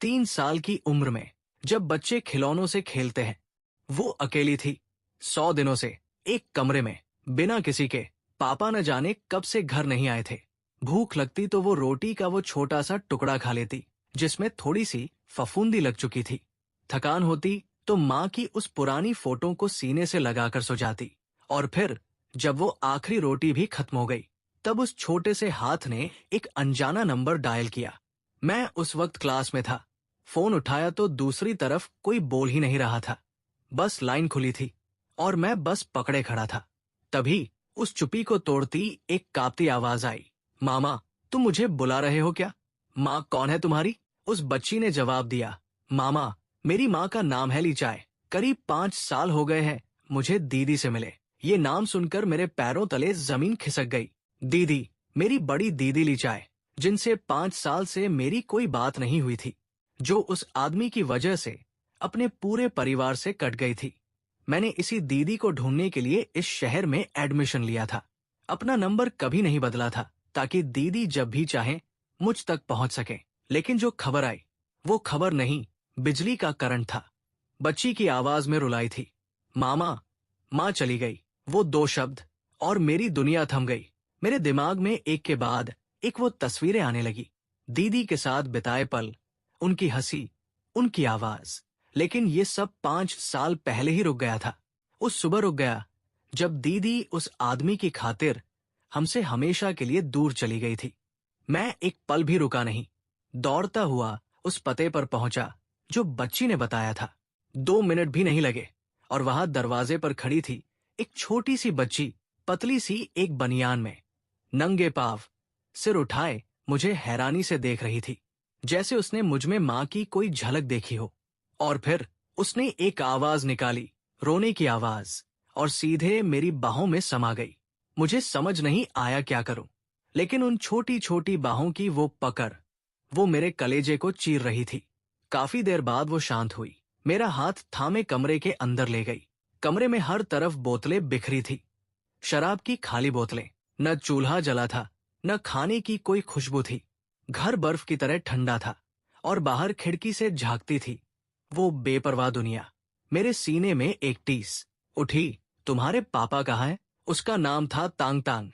3 साल की उम्र में जब बच्चे खिलौनों से खेलते हैं, वो अकेली थी 100 दिनों से एक कमरे में, बिना किसी के। पापा न जाने कब से घर नहीं आए थे। भूख लगती तो वो रोटी का वो छोटा सा टुकड़ा खा लेती जिसमें थोड़ी सी फफूंदी लग चुकी थी। थकान होती तो माँ की उस पुरानी फोटो को सीने से लगाकर सो जाती। और फिर जब वो आखिरी रोटी भी खत्म हो गई, तब उस छोटे से हाथ ने एक अनजाना नंबर डायल किया। मैं उस वक्त क्लास में था। फोन उठाया तो दूसरी तरफ कोई बोल ही नहीं रहा था। बस लाइन खुली थी और मैं बस पकड़े खड़ा था। तभी उस चुप्पी को तोड़ती एक कांपती आवाज आई, मामा, तुम मुझे बुला रहे हो क्या? माँ कौन है तुम्हारी? उस बच्ची ने जवाब दिया, मामा, मेरी माँ का नाम है लीचाय। करीब 5 साल हो गए हैं मुझे दीदी से मिले। ये नाम सुनकर मेरे पैरों तले जमीन खिसक गई। दीदी, मेरी बड़ी दीदी लीचाय, जिनसे 5 साल से मेरी कोई बात नहीं हुई थी, जो उस आदमी की वजह से अपने पूरे परिवार से कट गई थी। मैंने इसी दीदी को ढूंढने के लिए इस शहर में एडमिशन लिया था। अपना नंबर कभी नहीं बदला था ताकि दीदी जब भी चाहे मुझ तक पहुंच सके। लेकिन जो खबर आई, वो खबर नहीं, बिजली का करंट था। बच्ची की आवाज में रुलाई थी, मामा। माँ चली गई, वो 2 शब्द, और मेरी दुनिया थम गई। मेरे दिमाग में एक के बाद एक वो तस्वीरें आने लगी। दीदी के साथ बिताए पल, उनकी हंसी, उनकी आवाज। लेकिन ये सब 5 साल पहले ही रुक गया था। उस सुबह रुक गया जब दीदी उस आदमी की खातिर हमसे हमेशा के लिए दूर चली गई थी। मैं एक पल भी रुका नहीं, दौड़ता हुआ उस पते पर पहुंचा जो बच्ची ने बताया था। 2 मिनट भी नहीं लगे और वहां दरवाजे पर खड़ी थी एक छोटी सी बच्ची, पतली सी एक बनियान में, नंगे पांव, सिर उठाए मुझे हैरानी से देख रही थी, जैसे उसने मुझमें माँ की कोई झलक देखी हो। और फिर उसने एक आवाज निकाली, रोने की आवाज, और सीधे मेरी बाहों में समा गई। मुझे समझ नहीं आया क्या करूं, लेकिन उन छोटी छोटी बाहों की वो पकड़, वो मेरे कलेजे को चीर रही थी। काफी देर बाद वो शांत हुई, मेरा हाथ थामे कमरे के अंदर ले गई। कमरे में हर तरफ बोतलें बिखरी थी, शराब की खाली बोतलें। न चूल्हा जला था, न खाने की कोई खुशबू थी। घर बर्फ की तरह ठंडा था और बाहर खिड़की से झांकती थी वो बेपरवाह दुनिया। मेरे सीने में एक टीस उठी, तुम्हारे पापा कहाँ हैं? उसका नाम था तांग तांग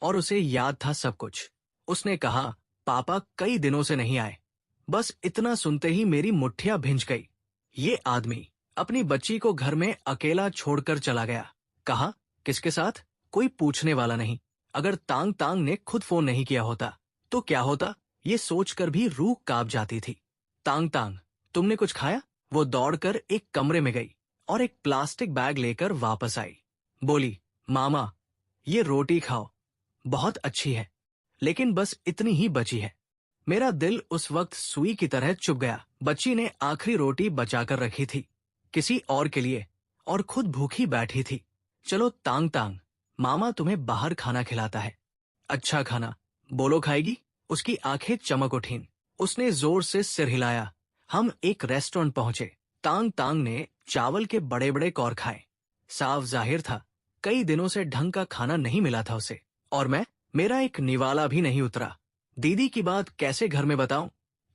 और उसे याद था सब कुछ। उसने कहा, पापा कई दिनों से नहीं आए। बस इतना सुनते ही मेरी मुट्ठियां भिंच गई। ये आदमी अपनी बच्ची को घर में अकेला छोड़कर चला गया। कहा, किसके साथ? कोई पूछने वाला नहीं। अगर तांग तांग ने खुद फोन नहीं किया होता तो क्या होता, ये सोचकर भी रूह कांप जाती थी। तांग तांग, तुमने कुछ खाया? वो दौड़कर एक कमरे में गई और एक प्लास्टिक बैग लेकर वापस आई। बोली, मामा, ये रोटी खाओ, बहुत अच्छी है। लेकिन बस इतनी ही बची है। मेरा दिल उस वक्त सुई की तरह चुभ गया। बच्ची ने आखिरी रोटी बचाकर रखी थी किसी और के लिए, और खुद भूखी बैठी थी। चलो तांग तांग, मामा तुम्हें बाहर खाना खिलाता है। अच्छा खाना, बोलो खाएगी? उसकी आंखें चमक उठीं। उसने जोर से सिर हिलाया। हम एक रेस्टोरेंट पहुंचे। तांग तांग ने चावल के बड़े बड़े कौर खाए। साफ जाहिर था कई दिनों से ढंग का खाना नहीं मिला था उसे। और मेरा एक निवाला भी नहीं उतरा। दीदी की बात कैसे घर में बताऊं?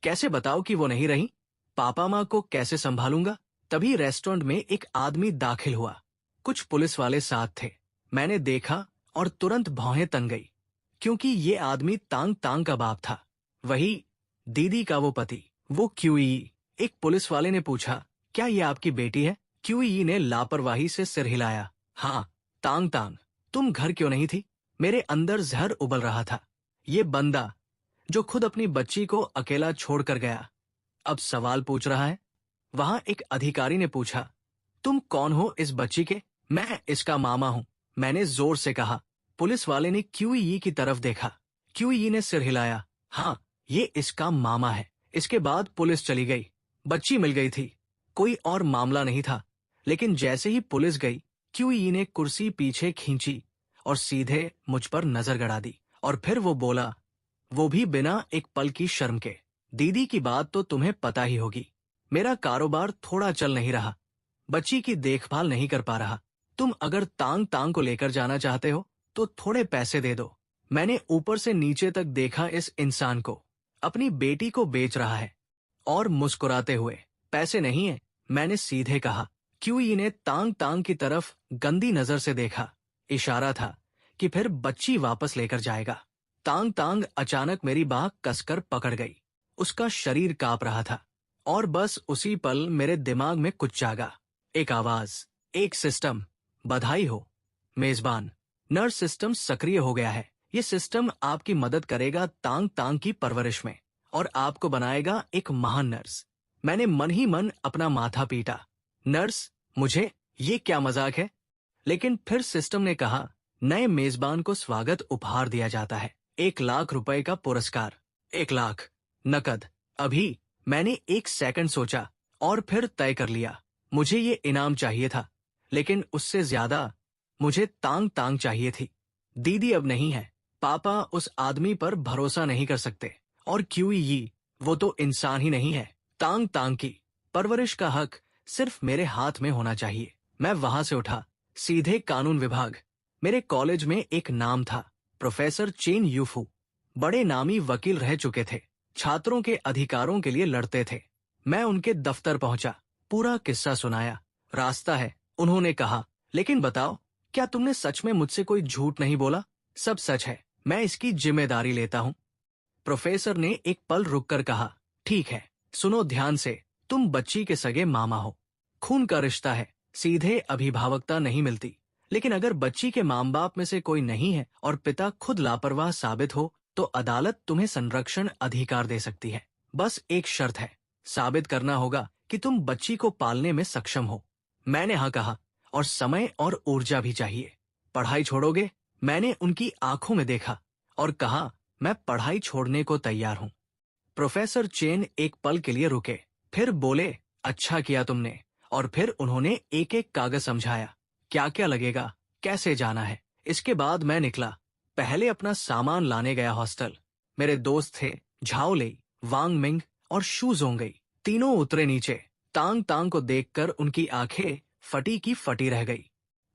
कैसे बताऊं कि वो नहीं रही? पापा माँ को कैसे संभालूंगा? तभी रेस्टोरेंट में एक आदमी दाखिल हुआ। कुछ पुलिस वाले साथ थे। मैंने देखा और तुरंत भौहें तन गई, क्योंकि ये आदमी तांग तांग का बाप था, वही दीदी का वो पति, वो क्यूई। एक पुलिस वाले ने पूछा, क्या ये आपकी बेटी है? क्यूई ने लापरवाही से सिर हिलाया। हाँ। तांग तांग, तुम घर क्यों नहीं थी? मेरे अंदर जहर उबल रहा था। ये बंदा जो खुद अपनी बच्ची को अकेला छोड़कर गया, अब सवाल पूछ रहा है। वहां एक अधिकारी ने पूछा, तुम कौन हो इस बच्ची के? मैं इसका मामा हूं, मैंने जोर से कहा। पुलिस वाले ने क्यूई की तरफ देखा। क्यूई ने सिर हिलाया। हाँ, ये इसका मामा है। इसके बाद पुलिस चली गई। बच्ची मिल गई थी, कोई और मामला नहीं था। लेकिन जैसे ही पुलिस गई, क्यूई ने कुर्सी पीछे खींची और सीधे मुझ पर नजर गड़ा दी। और फिर वो बोला, वो भी बिना एक पल की शर्म के, दीदी की बात तो तुम्हें पता ही होगी। मेरा कारोबार थोड़ा चल नहीं रहा, बच्ची की देखभाल नहीं कर पा रहा। तुम अगर तांग तांग को लेकर जाना चाहते हो तो थोड़े पैसे दे दो। मैंने ऊपर से नीचे तक देखा इस इंसान को, अपनी बेटी को बेच रहा है। और मुस्कुराते हुए, पैसे नहीं है, मैंने सीधे कहा। क्यूई ने तांग तांग की तरफ गंदी नजर से देखा। इशारा था कि फिर बच्ची वापस लेकर जाएगा। तांग तांग अचानक मेरी बाह कसकर पकड़ गई। उसका शरीर कांप रहा था और बस उसी पल मेरे दिमाग में कुछ जागा। एक आवाज, एक सिस्टम। बधाई हो मेजबान, नर्स सिस्टम सक्रिय हो गया है। ये सिस्टम आपकी मदद करेगा तांग तांग की परवरिश में और आपको बनाएगा एक महान नर्स। मैंने मन ही मन अपना माथा पीटा। नर्स? मुझे? ये क्या मजाक है? लेकिन फिर सिस्टम ने कहा, नए मेजबान को स्वागत उपहार दिया जाता है, 1 लाख रुपए का पुरस्कार। 1 लाख नकद? अभी? मैंने 1 सेकंड सोचा और फिर तय कर लिया। मुझे ये इनाम चाहिए था, लेकिन उससे ज्यादा मुझे तांग तांग चाहिए थी। दीदी अब नहीं है, पापा उस आदमी पर भरोसा नहीं कर सकते, और क्यूई वो तो इंसान ही नहीं है। तांग तांग की परवरिश का हक सिर्फ मेरे हाथ में होना चाहिए। मैं वहां से उठा, सीधे कानून विभाग। मेरे कॉलेज में एक नाम था, प्रोफेसर चेन यूफू। बड़े नामी वकील रह चुके थे, छात्रों के अधिकारों के लिए लड़ते थे। मैं उनके दफ्तर पहुंचा, पूरा किस्सा सुनाया। रास्ता है, उन्होंने कहा, लेकिन बताओ, क्या तुमने सच में मुझसे कोई झूठ नहीं बोला? सब सच है, मैं इसकी जिम्मेदारी लेता हूँ। प्रोफेसर ने एक पल रुककर कहा, ठीक है, सुनो ध्यान से, तुम बच्ची के सगे मामा हो। खून का रिश्ता है, सीधे अभिभावकता नहीं मिलती। लेकिन अगर बच्ची के माँ बाप में से कोई नहीं है और पिता खुद लापरवाह साबित हो, तो अदालत तुम्हें संरक्षण अधिकार दे सकती है। बस एक शर्त है, साबित करना होगा कि तुम बच्ची को पालने में सक्षम हो। मैंने हाँ कहा, और समय और ऊर्जा भी चाहिए। पढ़ाई छोड़ोगे? मैंने उनकी आंखों में देखा और कहा, मैं पढ़ाई छोड़ने को तैयार हूँ। प्रोफेसर चेन एक पल के लिए रुके, फिर बोले, अच्छा किया तुमने। और फिर उन्होंने एक एक कागज समझाया, क्या क्या लगेगा, कैसे जाना है। इसके बाद मैं निकला। पहले अपना सामान लाने गया हॉस्टल। मेरे दोस्त थे झाओ लेई, वांग मिंग और शू जोंगई। तीनों उतरे नीचे। तांग तांग को देखकर उनकी आंखें फटी की फटी रह गई।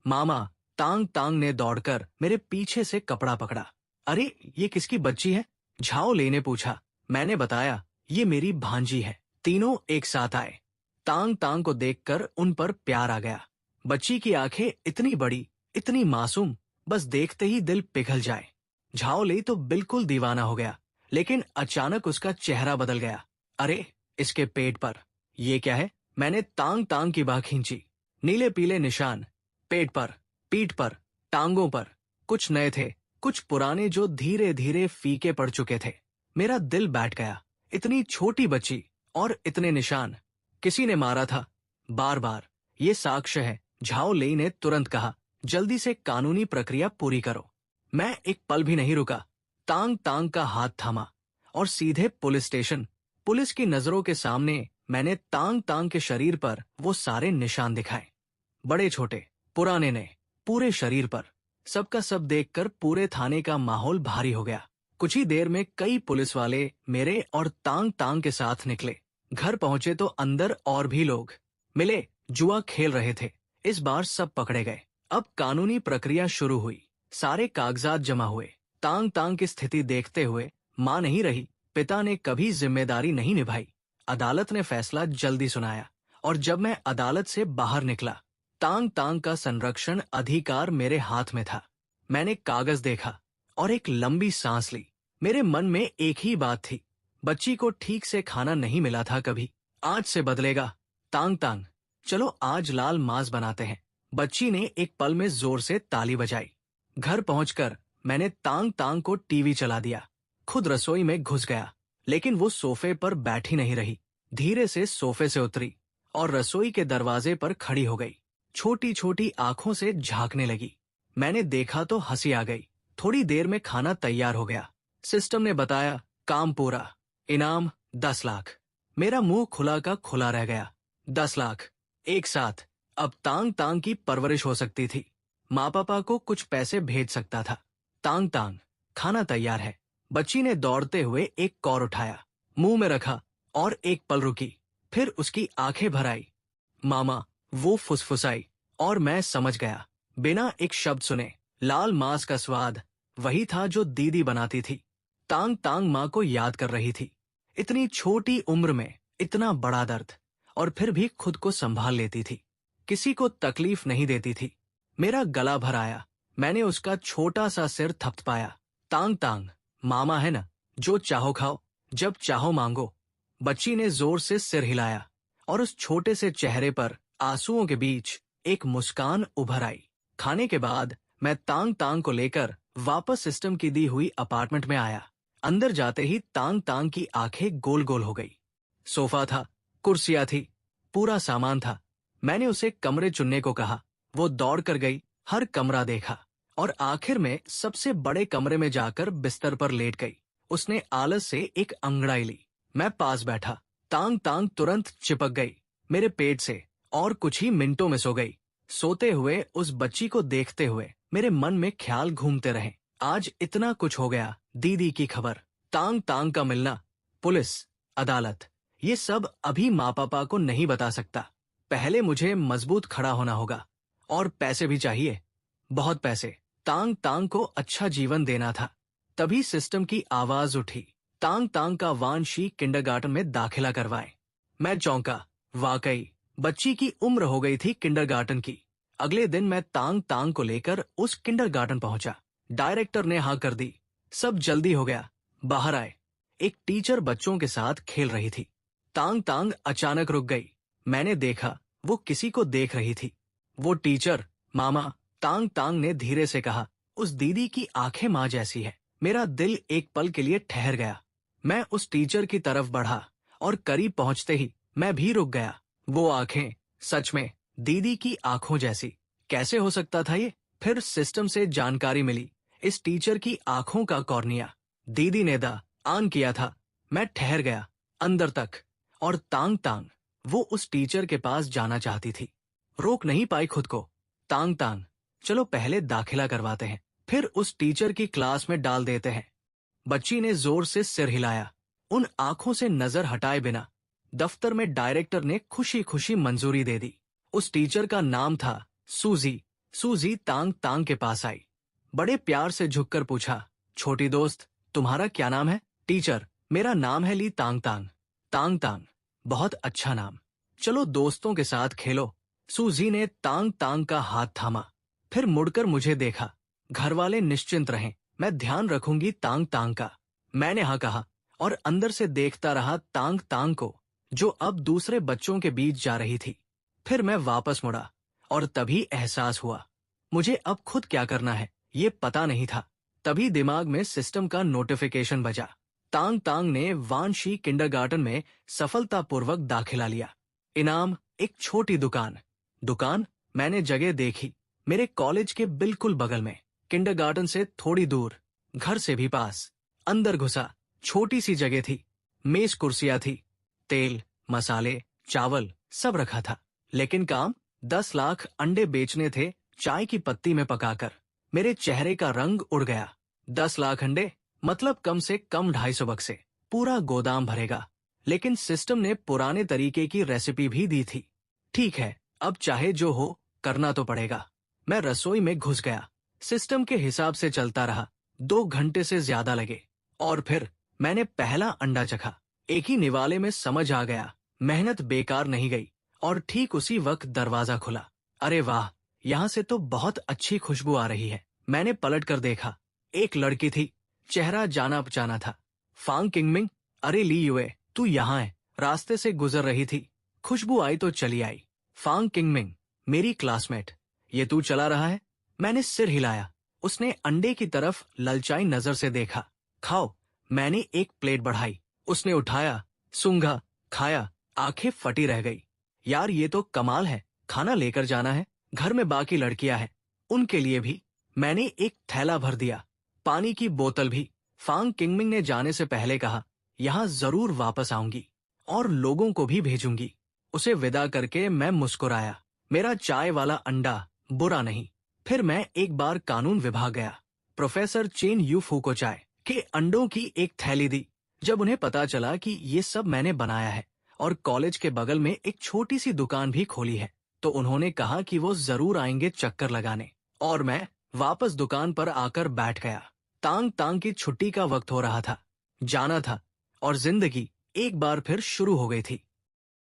मामा, तांग तांग ने दौड़कर मेरे पीछे से कपड़ा पकड़ा। अरे, ये किसकी बच्ची है? झाओ ले ने पूछा। मैंने बताया, ये मेरी भांजी है। तीनों एक साथ आए। तांग तांग को देखकर उन पर प्यार आ गया। बच्ची की आंखें इतनी बड़ी, इतनी मासूम, बस देखते ही दिल पिघल जाए। झाओ ले तो बिल्कुल दीवाना हो गया, लेकिन अचानक उसका चेहरा बदल गया। अरे, इसके पेट पर ये क्या है? मैंने तांग तांग की बाह खींची। नीले पीले निशान, पेट पर, पीठ पर, टांगों पर। कुछ नए थे, कुछ पुराने जो धीरे धीरे फीके पड़ चुके थे। मेरा दिल बैठ गया। इतनी छोटी बच्ची और इतने निशान। किसी ने मारा था, बार बार। ये साक्ष्य है। झाओ लेई ने तुरंत कहा, जल्दी से कानूनी प्रक्रिया पूरी करो। मैं एक पल भी नहीं रुका। तांग तांग का हाथ थामा और सीधे पुलिस स्टेशन। पुलिस की नजरों के सामने मैंने तांग तांग के शरीर पर वो सारे निशान दिखाए, बड़े छोटे, पुराने नए, पूरे शरीर पर। सबका सब देखकर पूरे थाने का माहौल भारी हो गया। कुछ ही देर में कई पुलिस वाले मेरे और तांग तांग के साथ निकले। घर पहुंचे तो अंदर और भी लोग मिले, जुआ खेल रहे थे। इस बार सब पकड़े गए। अब कानूनी प्रक्रिया शुरू हुई। सारे कागजात जमा हुए। तांग तांग की स्थिति देखते हुए मां नहीं रही, पिता ने कभी जिम्मेदारी नहीं निभाई। अदालत ने फैसला जल्दी सुनाया और जब मैं अदालत से बाहर निकला, तांग तांग का संरक्षण अधिकार मेरे हाथ में था। मैंने कागज देखा और एक लंबी सांस ली। मेरे मन में एक ही बात थी, बच्ची को ठीक से खाना नहीं मिला था कभी, आज से बदलेगा। तांग तांग, चलो आज लाल मांस बनाते हैं। बच्ची ने एक पल में जोर से ताली बजाई। घर पहुंचकर मैंने तांग तांग को टीवी चला दिया, खुद रसोई में घुस गया। लेकिन वो सोफे पर बैठी नहीं रही, धीरे से सोफे से उतरी और रसोई के दरवाजे पर खड़ी हो गई। छोटी छोटी आंखों से झांकने लगी। मैंने देखा तो हंसी आ गई। थोड़ी देर में खाना तैयार हो गया। सिस्टम ने बताया, काम पूरा, इनाम 10 लाख। मेरा मुंह खुला का खुला रह गया। 10 लाख एक साथ। अब तांग तांग की परवरिश हो सकती थी। माँ पापा को कुछ पैसे भेज सकता था। तांग तांग, खाना तैयार है। बच्ची ने दौड़ते हुए एक कौर उठाया, मुंह में रखा और एक पल रुकी, फिर उसकी आंखें भर आई। मामा, वो फुसफुसाई और मैं समझ गया। बिना एक शब्द सुने लाल मांस का स्वाद वही था जो दीदी बनाती थी। तांग तांग माँ को याद कर रही थी। इतनी छोटी उम्र में इतना बड़ा दर्द, और फिर भी खुद को संभाल लेती थी, किसी को तकलीफ नहीं देती थी। मेरा गला भर आया, मैंने उसका छोटा सा सिर थपथपाया। तांग तांग, मामा है ना, जो चाहो खाओ, जब चाहो मांगो। बच्ची ने जोर से सिर हिलाया और उस छोटे से चेहरे पर आंसुओं के बीच एक मुस्कान उभर आई। खाने के बाद मैं तांग तांग को लेकर वापस सिस्टम की दी हुई अपार्टमेंट में आया। अंदर जाते ही तांग तांग की आंखें गोल गोल हो गई। सोफा था, कुर्सियां थी, पूरा सामान था। मैंने उसे कमरे चुनने को कहा, वो दौड़ कर गई, हर कमरा देखा और आखिर में सबसे बड़े कमरे में जाकर बिस्तर पर लेट गई। उसने आलस से एक अंगड़ाई ली। मैं पास बैठा। तांग तांग तुरंत चिपक गई मेरे पेट से और कुछ ही मिनटों में सो गई। सोते हुए उस बच्ची को देखते हुए मेरे मन में ख्याल घूमते रहे। आज इतना कुछ हो गया, दीदी की खबर, तांग तांग का मिलना, पुलिस, अदालत, ये सब अभी माँ पापा को नहीं बता सकता। पहले मुझे मजबूत खड़ा होना होगा और पैसे भी चाहिए, बहुत पैसे। तांग तांग को अच्छा जीवन देना था। तभी सिस्टम की आवाज उठी, तांग तांग का वानशी किंडरगार्टन में दाखिला करवाए। मैं चौंका, वाकई बच्ची की उम्र हो गई थी किंडरगार्टन की। अगले दिन मैं तांग तांग को लेकर उस किंडरगार्टन पहुंचा। डायरेक्टर ने हाँ कर दी, सब जल्दी हो गया। बाहर आए, एक टीचर बच्चों के साथ खेल रही थी। तांग तांग अचानक रुक गई। मैंने देखा वो किसी को देख रही थी। वो टीचर, मामा, तांग तांग ने धीरे से कहा। उस दीदी की आंखें माँ जैसी है। मेरा दिल एक पल के लिए ठहर गया। मैं उस टीचर की तरफ बढ़ा और करीब पहुंचते ही मैं भी रुक गया। वो आंखें, सच में दीदी की आंखों जैसी। कैसे हो सकता था ये? फिर सिस्टम से जानकारी मिली, इस टीचर की आंखों का कॉर्निया दीदी ने दा आन किया था। मैं ठहर गया अंदर तक, और तांग तांग वो उस टीचर के पास जाना चाहती थी। रोक नहीं पाई खुद को। तांग तांग, चलो पहले दाखिला करवाते हैं, फिर उस टीचर की क्लास में डाल देते हैं। बच्ची ने जोर से सिर हिलाया, उन आंखों से नजर हटाए बिना। दफ्तर में डायरेक्टर ने खुशी खुशी मंजूरी दे दी। उस टीचर का नाम था सूजी। सूजी तांग तांग के पास आई, बड़े प्यार से झुककर पूछा, छोटी दोस्त, तुम्हारा क्या नाम है? टीचर, मेरा नाम है ली तांग तांग। तांग तांग, बहुत अच्छा नाम, चलो दोस्तों के साथ खेलो। सूजी ने तांग तांग का हाथ थामा, फिर मुड़कर मुझे देखा। घर वाले निश्चिंत रहें, मैं ध्यान रखूंगी तांग तांग का। मैंने हाँ कहा और अंदर से देखता रहा तांग तांग को, जो अब दूसरे बच्चों के बीच जा रही थी। फिर मैं वापस मुड़ा और तभी एहसास हुआ, मुझे अब खुद क्या करना है ये पता नहीं था। तभी दिमाग में सिस्टम का नोटिफिकेशन बजा। तांग तांग ने वानशी किंडरगार्टन में सफलतापूर्वक दाखिला लिया। इनाम, एक छोटी दुकान। दुकान मैंने जगह देखी, मेरे कॉलेज के बिल्कुल बगल में, किंडरगार्टन से थोड़ी दूर, घर से भी पास। अंदर घुसा, छोटी सी जगह थी, मेज कुर्सियां थी, तेल, मसाले, चावल सब रखा था। लेकिन काम 10 लाख अंडे बेचने थे, चाय की पत्ती में पकाकर। मेरे चेहरे का रंग उड़ गया। 10 लाख अंडे मतलब कम से कम 250 बक्से, पूरा गोदाम भरेगा। लेकिन सिस्टम ने पुराने तरीके की रेसिपी भी दी थी। ठीक है, अब चाहे जो हो, करना तो पड़ेगा। मैं रसोई में घुस गया, सिस्टम के हिसाब से चलता रहा। 2 घंटे से ज्यादा लगे और फिर मैंने पहला अंडा चखा। एक ही निवाले में समझ आ गया, मेहनत बेकार नहीं गई। और ठीक उसी वक्त दरवाजा खुला। अरे वाह, यहाँ से तो बहुत अच्छी खुशबू आ रही है। मैंने पलट कर देखा, एक लड़की थी, चेहरा जाना पहचाना था। फांग किंगमिंग, अरे ली युए, तू यहाँ है। रास्ते से गुजर रही थी, खुशबू आई तो चली आई। फांग किंगमिंग, मेरी क्लासमेट, ये तू चला रहा है? मैंने सिर हिलाया। उसने अंडे की तरफ ललचाई नजर से देखा। खाओ। मैंने एक प्लेट बढ़ाई, उसने उठाया, सूंघा, खाया, आंखें फटी रह गई। यार ये तो कमाल है, खाना लेकर जाना है, घर में बाकी लड़कियां हैं, उनके लिए भी। मैंने एक थैला भर दिया, पानी की बोतल भी। फांग किंगमिंग ने जाने से पहले कहा, यहाँ जरूर वापस आऊंगी और लोगों को भी भेजूंगी। उसे विदा करके मैं मुस्कुराया। मेरा चाय वाला अंडा बुरा नहीं। फिर मैं एक बार कानून विभाग गया। प्रोफेसर चेन यू फू को चाय के अंडों की एक थैली दी। जब उन्हें पता चला कि ये सब मैंने बनाया है और कॉलेज के बगल में एक छोटी सी दुकान भी खोली है, तो उन्होंने कहा कि वो जरूर आएंगे चक्कर लगाने। और मैं वापस दुकान पर आकर बैठ गया। तांग तांग की छुट्टी का वक्त हो रहा था, जाना था और जिंदगी एक बार फिर शुरू हो गई थी।